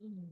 Mm.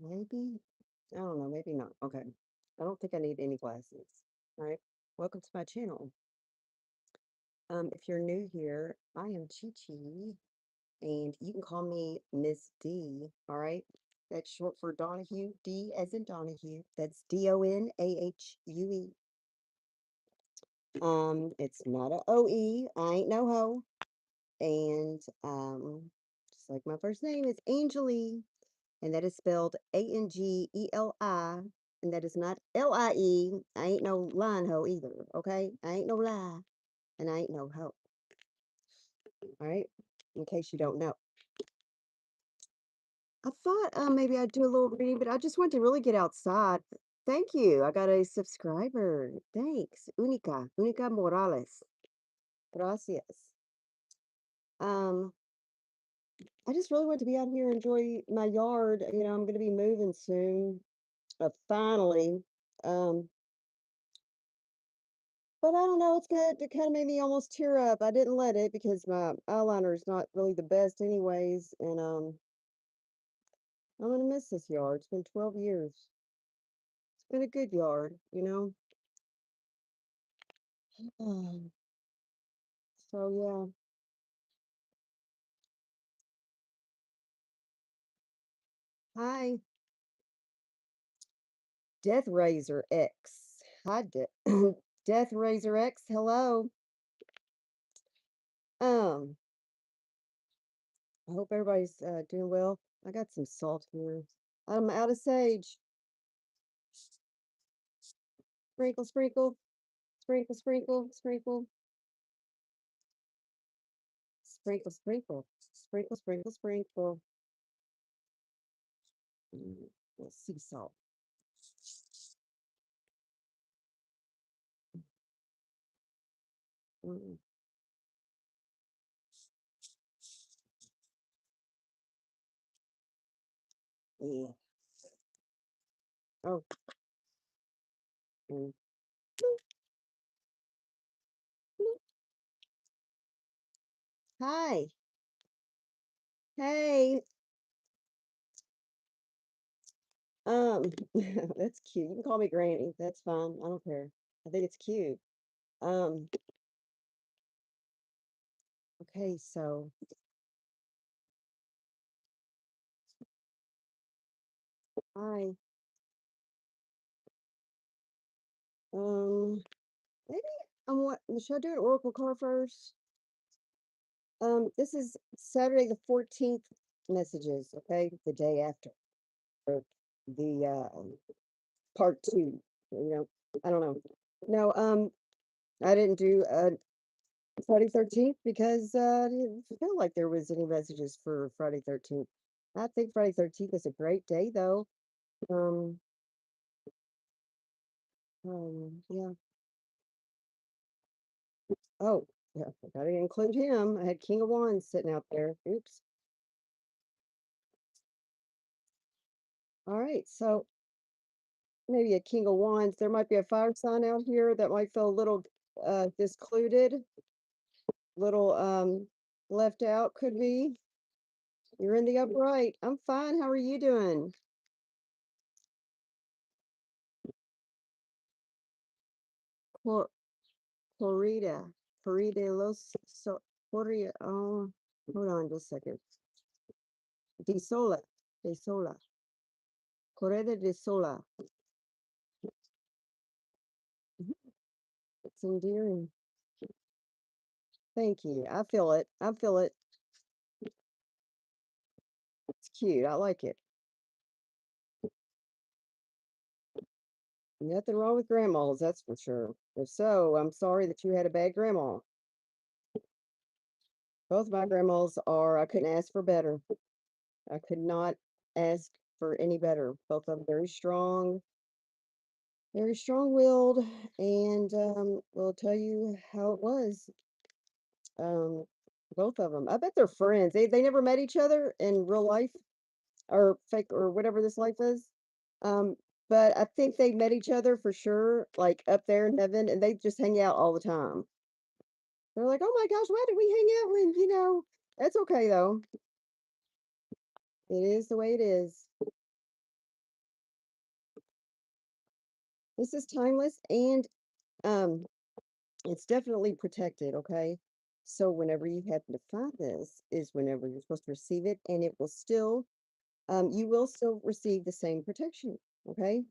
Maybe. I don't know. Maybe not. Okay. I don't think I need any glasses. All right. Welcome to my channel. If you're new here, I am Chi Chi, and you can call me Miss D. All right. That's short for Donahue. D as in Donahue. That's Donahue. It's not a OE. I ain't no hoe. And just like my first name is Angeli, and that is spelled Angeli, and that is not Lie. I ain't no lying hoe either, okay? I ain't no lie, and I ain't no hoe. All right, in case you don't know. I thought maybe I'd do a little reading, but I just want to really get outside. Thank you. I got a subscriber. Thanks. Unica Morales. Gracias. Um, I just really want to be out here, enjoy my yard. You know, I'm going to be moving soon, finally. Um, but I don't know, it's good. It kind of made me almost tear up. I didn't let it because my eyeliner is not really the best, anyways. And I'm gonna miss this yard. It's been 12 years. It's been a good yard, you know. So yeah. Hi, Death Razor X. Hi, Death Razor X. Hello. Um, I hope everybody's doing well. I got some salt here. I'm out of sage. Sprinkle, sprinkle, sprinkle, sprinkle, sprinkle, sprinkle, sprinkle, sprinkle, sprinkle, sprinkle. Sea salt. Mm, yeah. Oh. Mm. Hi. Hey. That's cute. You can call me Granny. That's fine. I don't care. I think it's cute. Um, okay, so hi. Um, maybe what should I do an Oracle card first? This is Saturday the 14th messages, okay? The day after. Or the part two. You know, I don't know. No, I didn't do Friday 13th because I didn't feel like there was any messages for Friday 13th. I think Friday 13th is a great day though. Um, yeah. Oh, yeah, I gotta include him. I had King of Wands sitting out there. Oops. All right, so maybe a King of Wands. There might be a fire sign out here that might feel a little discluded, little left out, could be. You're in the upright. I'm fine. How are you doing? Cor Corrida. Corrida Los so Corrida. Oh, hold on just a second. Di sola. De sola. Correde de sola. Mhm. It's endearing. Thank you. I feel it. I feel it. It's cute. I like it. Nothing wrong with grandmas, that's for sure. If so, I'm sorry that you had a bad grandma. Both my grandmas are, I couldn't ask for better. I could not ask for any better. Both of them very strong-willed, and will tell you how it was. Um, both of them. I bet they're friends. They never met each other in real life or fake or whatever this life is. Um, but I think they met each other for sure, like up there in heaven, and they just hang out all the time. They're like, "Oh my gosh, why did we hang out when, that's okay though. It is the way it is. This is timeless and um it's definitely protected, okay? So whenever you happen to find this is whenever you're supposed to receive it and it will still you will still receive the same protection, okay?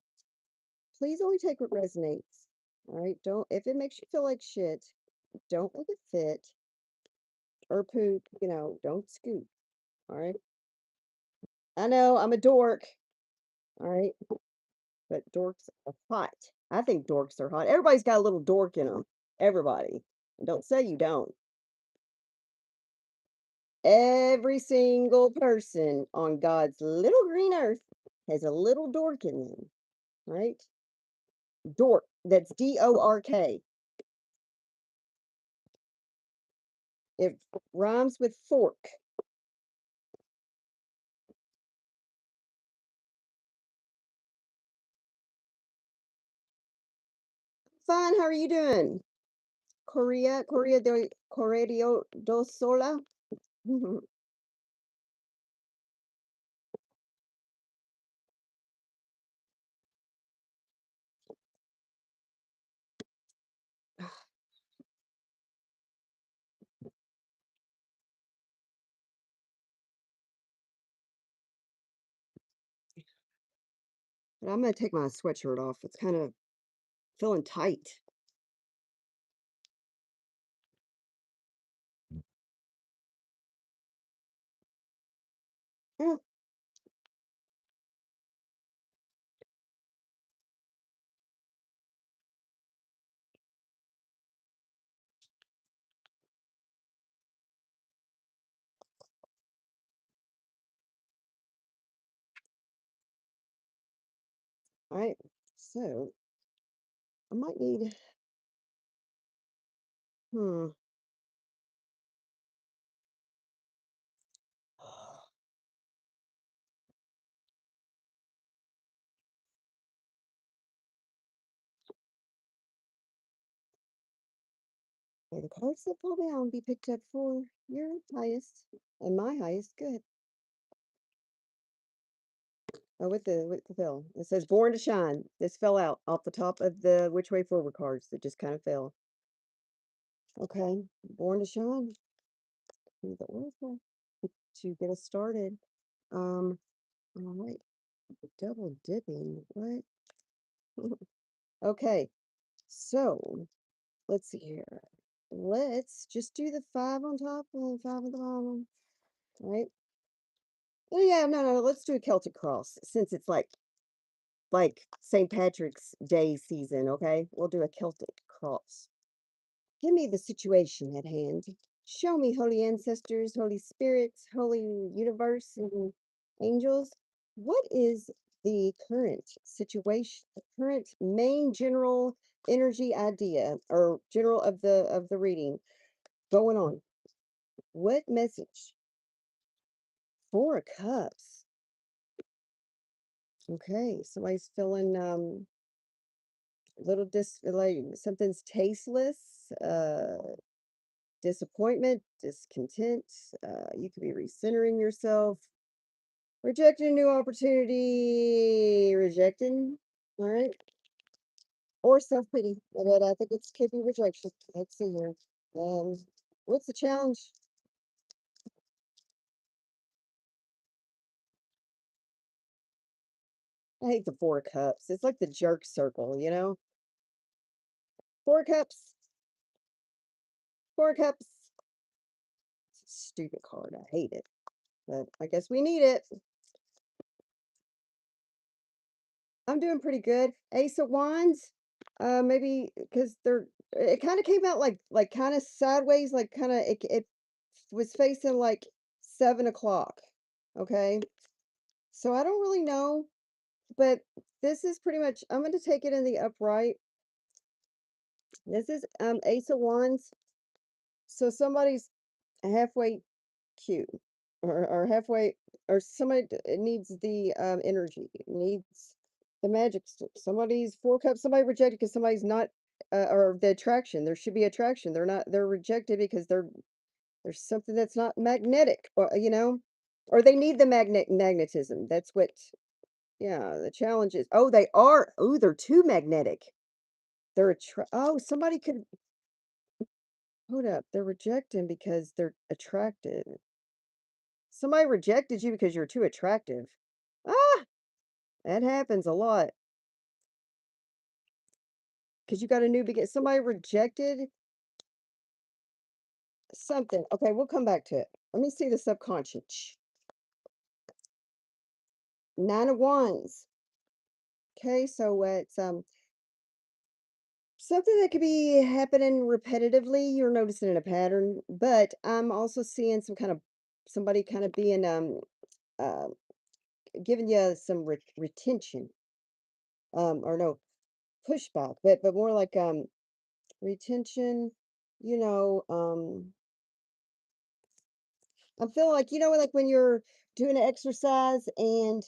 Please only take what resonates. All right? Don't if it makes you feel like shit, don't let it fit or poop, don't scoop, all right? I know I'm a dork, all right? But dorks are hot. I think dorks are hot. Everybody's got a little dork in them. Everybody. Don't say you don't. Every single person on God's little green earth has a little dork in them, right? Dork. That's DORK. It rhymes with fork. Fine. How are you doing? Correa do Sola. And I'm gonna take my sweatshirt off. It's kind of feeling tight. Yeah. All right. So I might need. Hmm. May the cards that fall down be picked up for your highest and my highest good. Oh, with the fill. It says born to shine. This fell out off the top of the which way forward cards. It just kind of fell. Okay. Born to shine. Be the oracle to get us started. Um, all right. Double dipping. What? Okay. So let's see here. Let's just do the five on top and five on the bottom. All right. Oh yeah, no. Let's do a Celtic cross since it's like St. Patrick's Day season, okay? We'll do a Celtic cross. Give me the situation at hand. Show me, holy ancestors, holy spirits, holy universe, and angels. What is the current situation, the current main general energy idea or general of the reading going on? What message? Four of Cups. Okay, somebody's feeling little like something's tasteless, disappointment, discontent. You could be recentering yourself, rejecting a new opportunity, rejecting. All right, or self pity. But I think it's could be rejection. Let's see here. Um, what's the challenge? I hate the 4 cups. It's like the jerk circle, you know? 4 cups, 4 cups. It's a stupid card. I hate it. But I guess we need it. I'm doing pretty good. Ace of Wands. Maybe because it kind of came out like kind of sideways, like kind of it was facing like 7 o'clock. Okay. So I don't really know, but this is pretty much, I'm going to take it in the upright. This is Ace of Wands. So somebody's halfway cute or halfway, or somebody it needs the energy, needs the magic. Somebody's 4 cups, somebody rejected because somebody's not or the attraction. There should be attraction. They're rejected because there's something that's not magnetic, or or they need the magnetism. That's what, yeah, the challenge is. Oh, they are. Oh, they're too magnetic. Oh, somebody could hold up. They're rejecting because they're attracted. Somebody rejected you because you're too attractive. Ah, that happens a lot. Because you got a new begin. Somebody rejected something. Okay, we'll come back to it. Let me see the subconscious. 9 of Wands. Okay, so it's something that could be happening repetitively. You're noticing a pattern, but I'm also seeing somebody kind of being uh, giving you some retention, or no, pushback, but more like retention, you know, I'm feeling like, like when you're doing an exercise and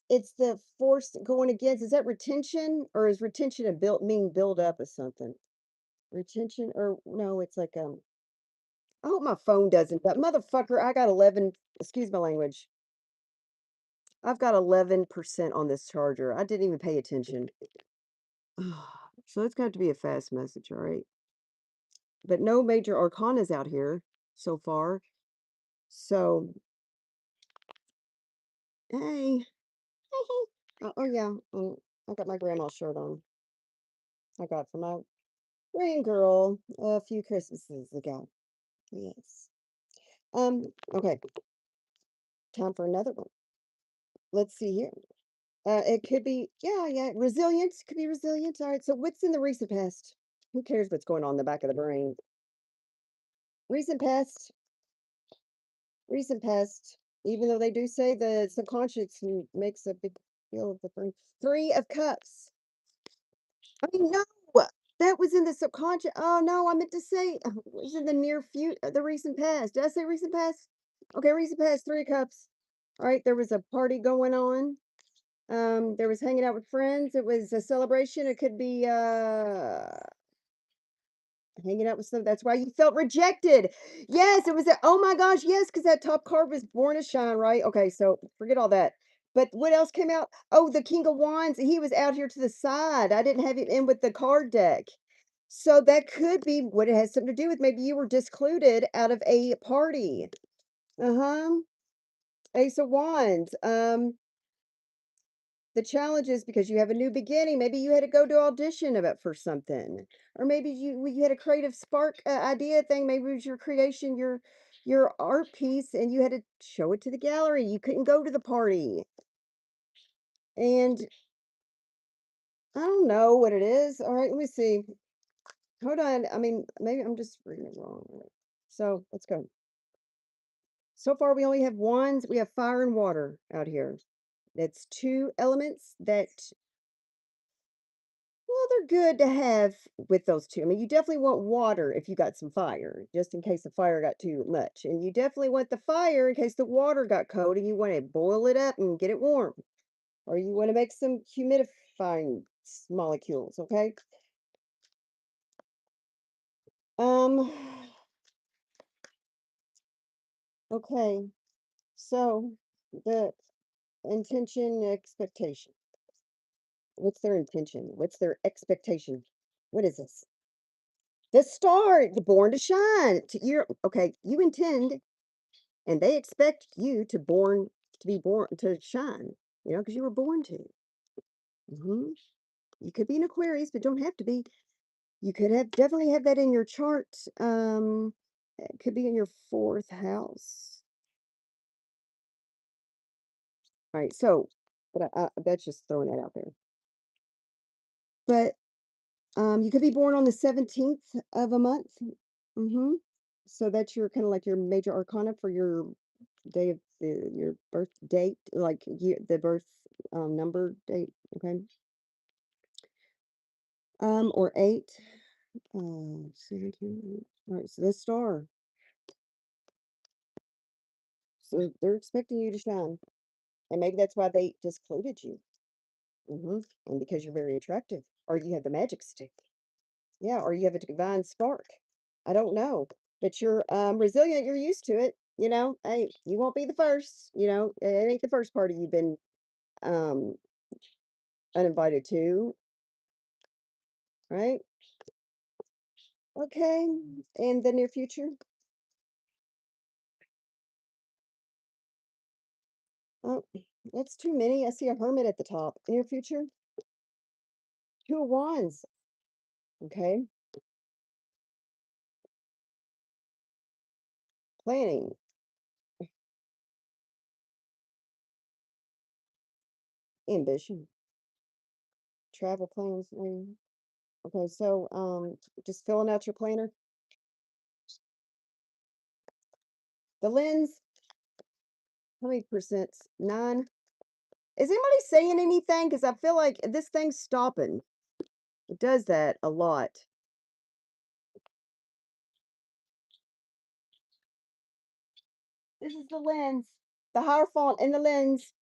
it's the force going against, is that retention, or is retention a build up of something? Retention, or no, it's like, I hope my phone doesn't, but motherfucker, I got 11, excuse my language. I've got 11% on this charger. I didn't even pay attention. So it's got to be a fast message, all right? But no major arcanas out here so far. So, hey. Oh, yeah. I got my grandma's shirt on. I got from my rain girl a few Christmases ago. Yes. Okay. Time for another one. Let's see here. It could be, yeah, yeah. Resilience. Could be resilience. All right. So what's in the recent past? Who cares what's going on in the back of the brain? Recent past. Recent past. Even though they do say the subconscious makes a big deal of the brain. 3 of Cups. I mean, no, that was in the subconscious. Oh no, I meant to say it was in the near future, the recent past. Did I say recent past? Okay, recent past, 3 cups. All right, there was a party going on. There was hanging out with friends. It was a celebration. It could be hanging out with some, that's why you felt rejected. Yes, it was a, oh my gosh, yes, because that top card was Born to Shine, right? Okay, so forget all that. But what else came out? Oh, the King of Wands. He was out here to the side. I didn't have him in with the card deck. So that could be what it has something to do with. Maybe you were discluded out of a party. Uh-huh. Ace of Wands. The challenge is because you have a new beginning. Maybe you had to go to audition about for something, or maybe you had a creative spark idea thing. Maybe it was your creation, your art piece, and you had to show it to the gallery. You couldn't go to the party, and I don't know what it is. All right, let me see. Hold on. I mean, maybe I'm just reading it wrong. So let's go. So far, we only have wands. We have fire and water out here. That's 2 elements that, well, they're good to have with those 2. I mean, you definitely want water if you got some fire, just in case the fire got too much. And you definitely want the fire in case the water got cold and you want to boil it up and get it warm. Or you want to make some humidifying molecules, okay? Um, okay. So the intention, expectation. What's their intention? What's their expectation? What is this? The star, the born to shine. You're okay. You intend, and they expect you to be born to shine. Because you were born to. Hmm. You could be an Aquarius, but don't have to be. You could have definitely have that in your chart. It could be in your fourth house. All right, so, but that's just throwing that out there. But you could be born on the 17th of a month. Mm-hmm. So that's your kind of like your major arcana for your day of your birth date, like the birth number date. Okay. Or eight. 17. All right. So the star. So they're expecting you to shine, and maybe that's why they discluded you. And because you're very attractive, or you have the magic stick. Yeah, or you have a divine spark. I don't know. But you're resilient, you're used to it, Hey, you won't be the first, It ain't the first party you've been um uninvited to, right? Okay. In the near future. Oh, that's too many. I see a hermit at the top. Near future, two of wands. Okay. Planning, ambition, travel plans. Maybe. Okay, so just filling out your planner. The lens, how many percent? Nine. Is anybody saying anything? Because I feel like this thing's stopping. It does that a lot. This is the lens, the Hierophant and the lens.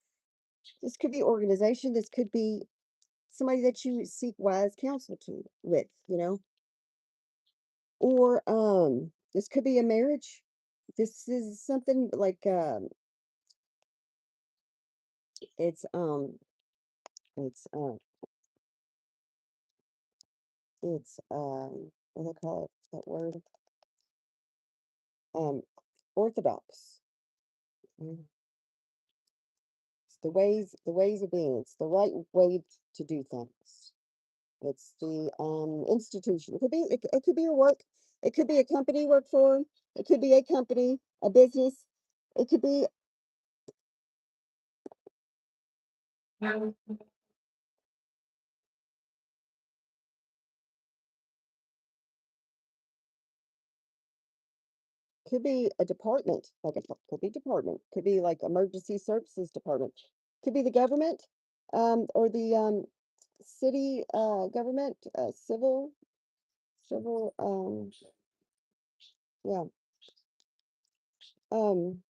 This could be organization. This could be somebody that you seek wise counsel to with, or this could be a marriage. This is something like it's it's um what do they call it? That word um orthodox. Mm. It's the ways of being. It's the right way to do things. It's the institution. It could be your work. It could be a company you work for. It could be a company, a business. It could be a department, like could be department, could be like emergency services department, could be the government, or the city government, civil, yeah, um,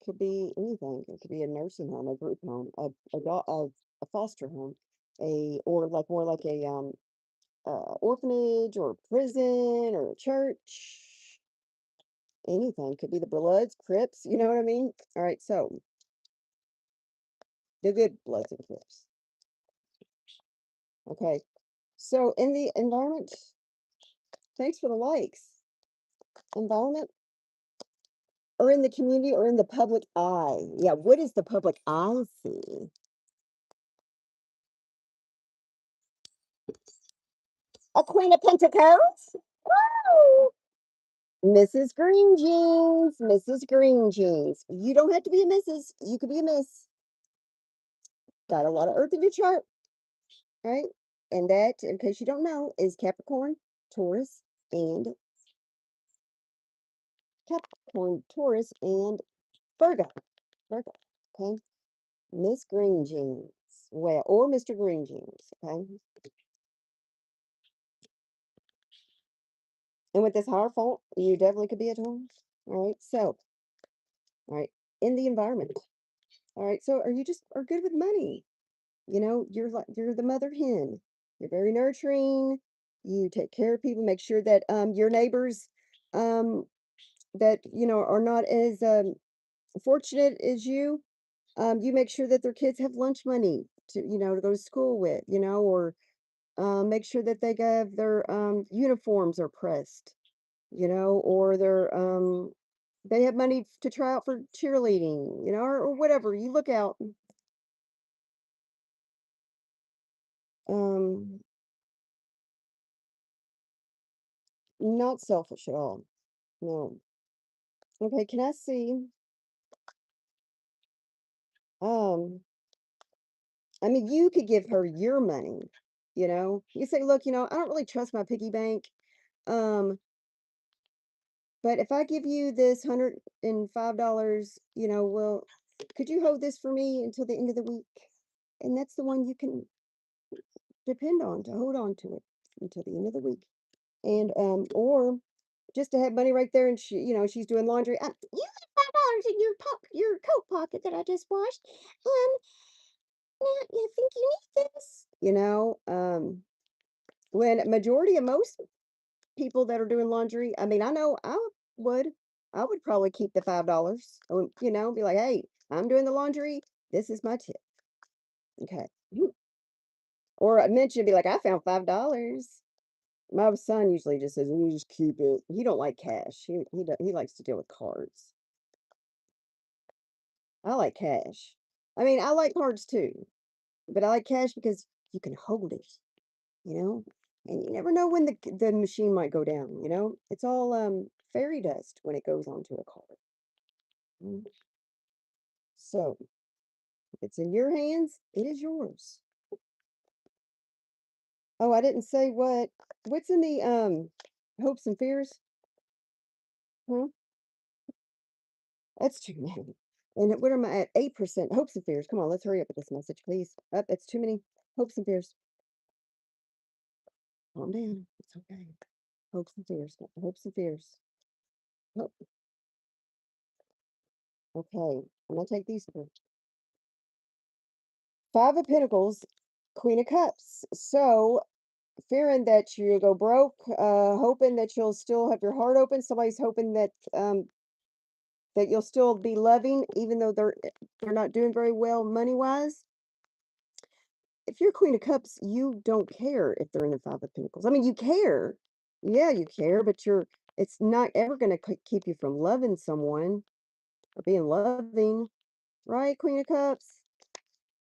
could be anything. It could be a nursing home, a group home, a foster home, or like more like a orphanage or a prison or a church. Anything could be the Bloods, Crips. You know what I mean? All right, so the good Bloods and Crips. Okay, so in the environment, thanks for the likes. Environment, or in the community, or in the public eye. Yeah, what does the public eye see? A Queen of Pentacles. Woo! Mrs. Green Jeans, Mrs. Green Jeans. You don't have to be a Mrs. You could be a Miss. Got a lot of Earth in your chart, right? And that, in case you don't know, is Capricorn, Taurus, and Virgo. Virgo. Okay. Miss Green Jeans. Well, or Mr. Green Jeans. Okay. And with this Hierophant, you definitely could be at home. All right. So, all right. In the environment. All right. So, are good with money? You're the mother hen. You're very nurturing. You take care of people. Make sure that your neighbors um that are not as fortunate as you. You make sure that their kids have lunch money to go to school with, or make sure that they have their uniforms are pressed, or they have money to try out for cheerleading, or whatever. You look out. Um, not selfish at all. No. Okay, can I see? Um, I mean, you could give her your money, you know? You say, "Look, I don't really trust my piggy bank. Um, but if I give you this $105, well, could you hold this for me until the end of the week?" And that's the one you can depend on to hold on to it until the end of the week. And or just to have money right there, and she's doing laundry. You have $5 in your coat pocket that I just washed. Now you think you need this? When majority of most people that are doing laundry, I mean, I know would, I would probably keep the $5. Be like, hey, I'm doing the laundry. This is my tip. Okay. Or I mentioned, be like, I found $5. My son usually just says, "You just keep it." He don't like cash. He likes to deal with cards. I like cash. I mean, I like cards too, but I like cash because you can hold it, you know, and you never know when the machine might go down. It's all fairy dust when it goes onto a card. Mm. So if it's in your hands, it is yours. Oh, I didn't say what's in the hopes and fears. Huh? That's too many. And what am I at? 8%. Hopes and fears. Come on, let's hurry up with this message, please. Up, that's too many hopes and fears. Calm down. It's okay. Hopes and fears. Hopes and fears. Oh, okay. I'm gonna take these two. Five of Pentacles, Queen of Cups. So fearing that you go broke, hoping that you'll still have your heart open. Somebody's hoping that you'll still be loving, even though they're not doing very well money wise. If you're Queen of Cups, you don't care if they're in the Five of Pentacles. I mean, you care. Yeah, you care, but it's not ever going to keep you from loving someone or being loving, right, Queen of Cups?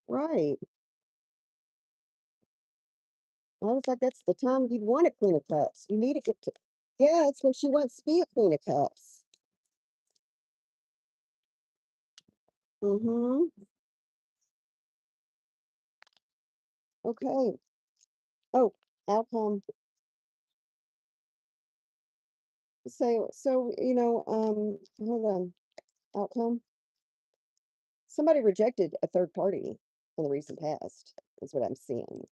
Right. Well, it's like that's the time you'd want a Queen of Cups. You need to get to, yeah, it's when she wants to be a Queen of Cups. Mm-hmm. Okay. Oh, outcome. So, hold on. Outcome. Somebody rejected a third party in the recent past, is what I'm seeing.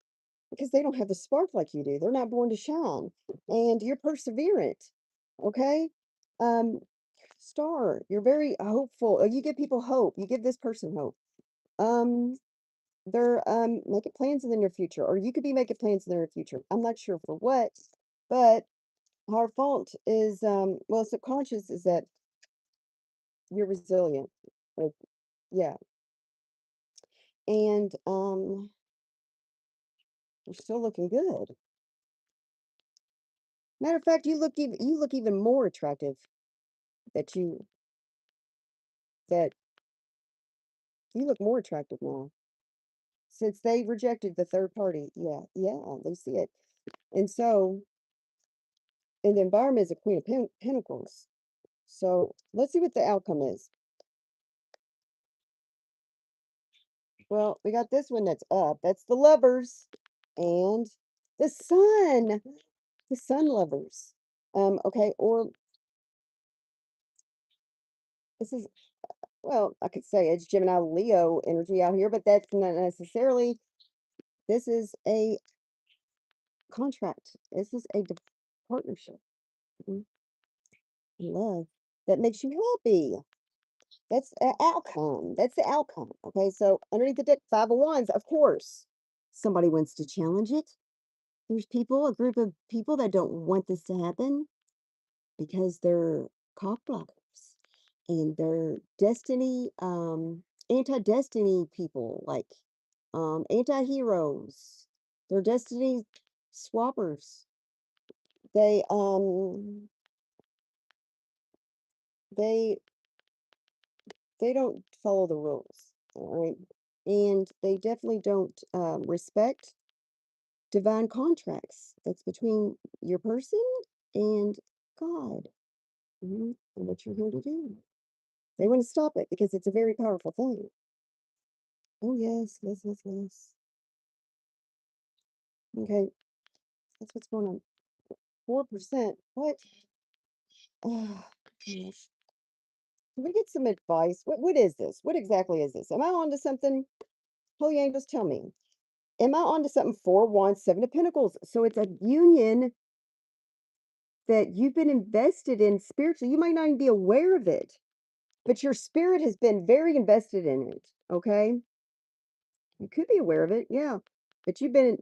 Because they don't have the spark like you do. They're not born to shine. And you're perseverant. Okay? Um, Star, you're very hopeful. You give people hope. You give this person hope. Um, they're making plans in the near future, or you could be making plans in the near future. I'm not sure for what, but our fault is well, subconscious is that you're resilient. Like, yeah. And you're still looking good. Matter of fact, you look even more attractive that you that you look more attractive now since they rejected the third party. Yeah, yeah, they see it. And so, and the environment is a Queen of Pentacles. So let's see what the outcome is. Well, we got this one that's up. That's the lovers and the sun. The sun lovers. Okay, or this is, well, I could say it's Gemini Leo energy out here, but that's not necessarily. This is a contract. This is a partnership. Mhm. Love that makes you happy. That's an outcome. That's the outcome. Okay, so underneath the deck, Five of Wands, of course, somebody wants to challenge it. There's a group of people that don't want this to happen because they're cock blockers and they're anti-destiny people, like anti-heroes. They're destiny swappers. They they they don't follow the rules, all right? And they definitely don't respect. divine contracts. That's between your person and God. And what you're here to do. They want to stop it because it's a very powerful thing. Oh, yes, yes, yes, yes. Okay, that's what's going on. 4%. What? Oh, gosh. Can we get some advice? What is this? What exactly is this? Am I on to something? Holy angels, tell me. Am I on to something? 4 wands, 7 of pentacles. So it's a union that you've been invested in spiritually. You might not even be aware of it, but your spirit has been very invested in it. Okay. You could be aware of it. Yeah. But you've been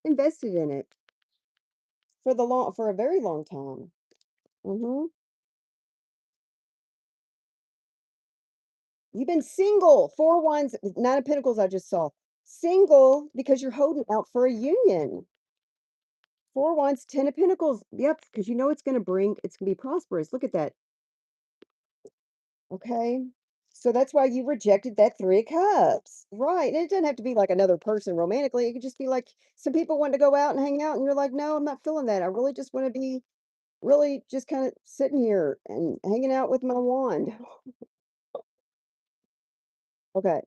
invested in it for a very long time. hmm You've been single. 4 wands, 9 of pentacles. I just saw single because you're holding out for a union. 4 wands, 10 of pentacles. Yep. Because you know it's going to be prosperous. Look at that. Okay. So that's why you rejected that 3 of cups. Right. And it doesn't have to be like another person romantically. It could just be like some people want to go out and hang out, and you're like, no, I'm not feeling that. I really just want to be really just kind of sitting here and hanging out with my wand. Okay.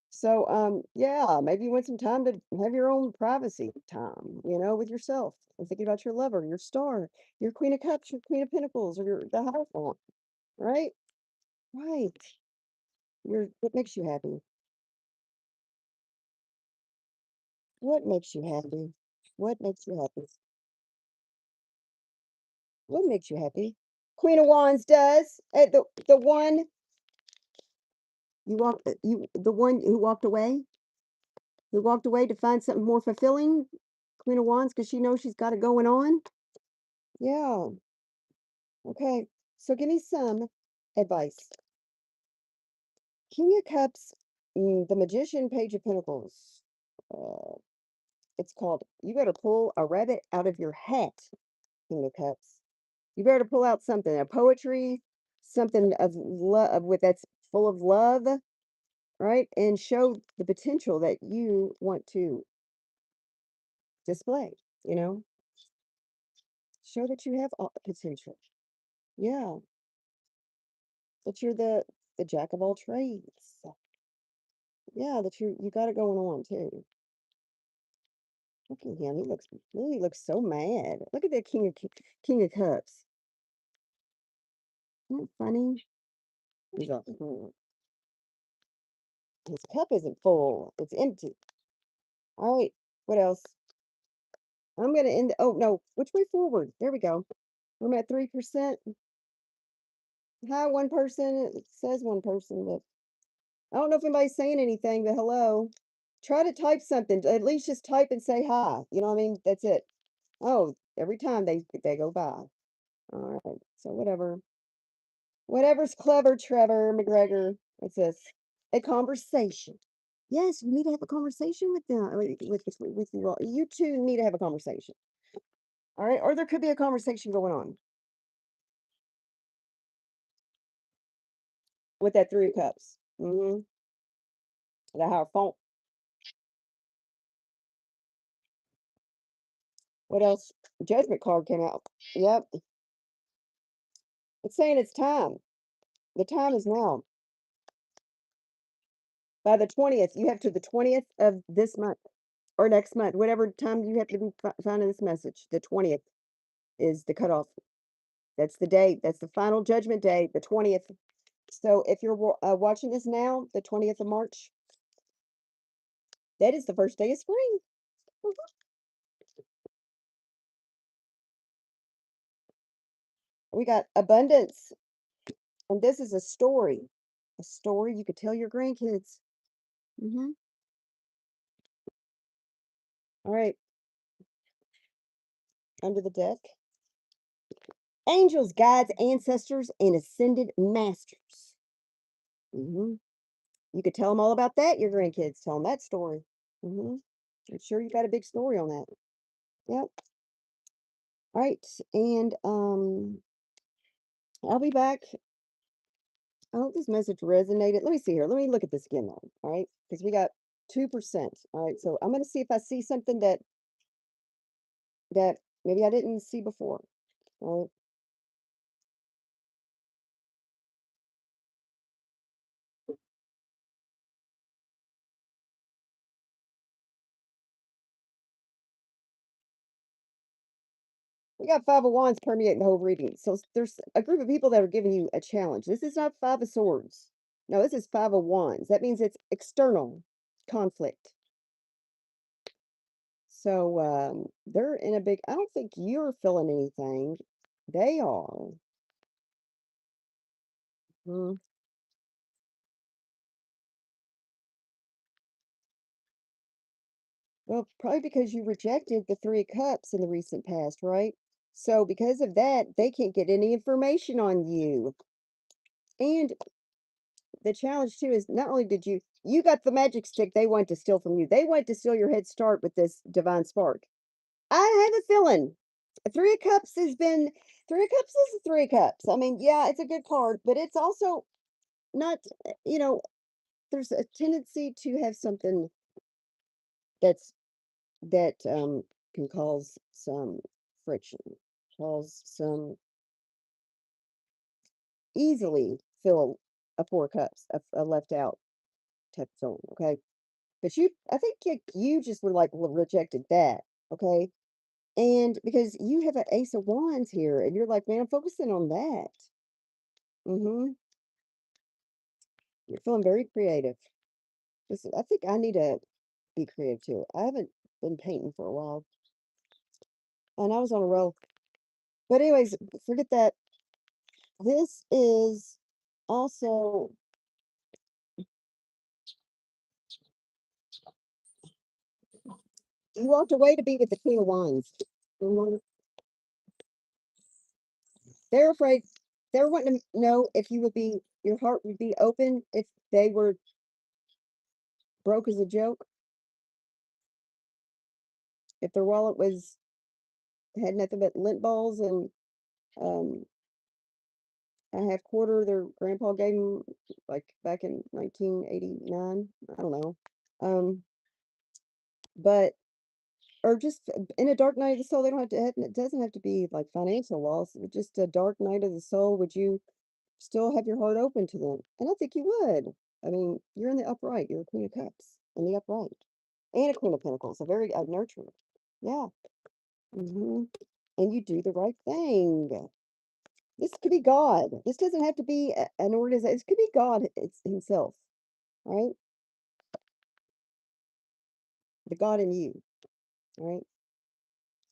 So yeah, maybe you want some time to have your own privacy time, with yourself and thinking about your lover, your star, your Queen of Cups, your Queen of Pentacles, or the Hierophant, right? Right. What makes you happy? What makes you happy? What makes you happy? What makes you happy? Queen of Wands does. The one the one who walked away to find something more fulfilling. Queen of Wands, because she knows she's got it going on. Yeah. Okay. So give me some advice. King of Cups, the Magician, Page of Pentacles. Uh, it's called You Better Pull a Rabbit Out of Your Hat, King of Cups. You better pull out something, a poetry, something of love with that's full of love, right? And show the potential that you want to display, you know? Show that you have all potential. Yeah, that you're the jack of all trades. Yeah, that you got it going on too. Look at him. He looks so mad. Look at that King of Cups. Isn't that funny? He's like, his cup isn't full. It's empty. All right. What else? I'm gonna end. Oh no, which way forward? There we go. I'm at 3%. Hi, one person. It says one person, but I don't know if anybody's saying anything. But hello. Try to type something. At least just type and say hi. You know what I mean? That's it. Oh, every time they go by. All right. So whatever. Whatever's clever, Trevor McGregor. What's this? A conversation. Yes, you need to have a conversation with them. With you all. You two need to have a conversation. All right. Or there could be a conversation going on with that 3 of cups. The Hierophant. What else? Judgment card came out. Yep. It's saying it's time. The time is now. By the 20th, you have to the 20th of this month or next month, whatever time you have to be finding this message. The 20th is the cutoff. That's the date. That's the final judgment day, the 20th. So if you're watching this now, the 20th of March, that is the first day of spring. Mhm. We got abundance. And this is a story. A story you could tell your grandkids. hmm All right. Under the deck. Angels, guides, ancestors, and ascended masters. hmm You could tell them all about that, your grandkids. Tell them that story. hmm I'm sure you got a big story on that. Yep. All right. And I'll be back. I hope this message resonated. Let me see here. Let me look at this again though. All right. Because we got 2%. All right. So I'm going to see if I see something that that maybe I didn't see before, right? We got 5 of wands permeating the whole reading. So there's a group of people that are giving you a challenge. This is not 5 of swords. No, this is 5 of wands. That means it's external conflict. So they're in a big, I don't think you're feeling anything. They are. Mm, well, probably because you rejected the 3 of cups in the recent past, right? So because of that, they can't get any information on you. And the challenge too is not only did you got the magic stick they want to steal from you. They want to steal your head start with this divine spark. I have a feeling. 3 of Cups has been 3 of Cups is a 3 of Cups. I mean, yeah, it's a good card, but it's also not, you know, there's a tendency to have something that's that can cause some friction, cause some easily feel a 4 of Cups, a left out type of feeling, okay? But I think you just were like rejected that, okay? And because you have an Ace of Wands here, and you're like, man, I'm focusing on that. Mm-hmm. You're feeling very creative. I think I need to be creative too. I haven't been painting for a while, and I was on a roll. But anyways, forget that. This is also you walked away to be with the Queen of Wands. Mhm. They're afraid. They're wanting to know if you would be your heart would be open if they were broke as a joke, if their wallet was had nothing but lint balls and um, a half quarter their grandpa gave them like back in 1989. I don't know. Um, but or just in a dark night of the soul, they don't have to. It doesn't have to be like financial loss. Just a dark night of the soul. Would you still have your heart open to them? And I think you would. I mean, you're in the upright. You're a Queen of Cups in the upright, and a Queen of Pentacles. A very nurturer. Yeah. Hmm. And you do the right thing. This could be God. This doesn't have to be an organization. This could be God it's himself, right? The God in you, right?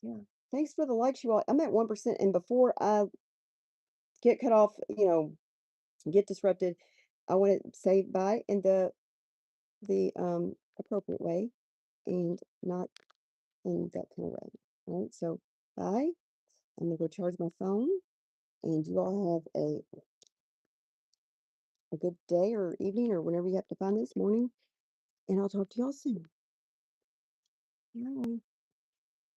Yeah. Thanks for the likes, you all. I'm at 1%. And before I get cut off, get disrupted, I want to say bye in the appropriate way and not in that kind of way. Right. So bye. I'm gonna go charge my phone and you all have a good day or evening or whenever you have to find this morning. And I'll talk to y'all soon. Bye.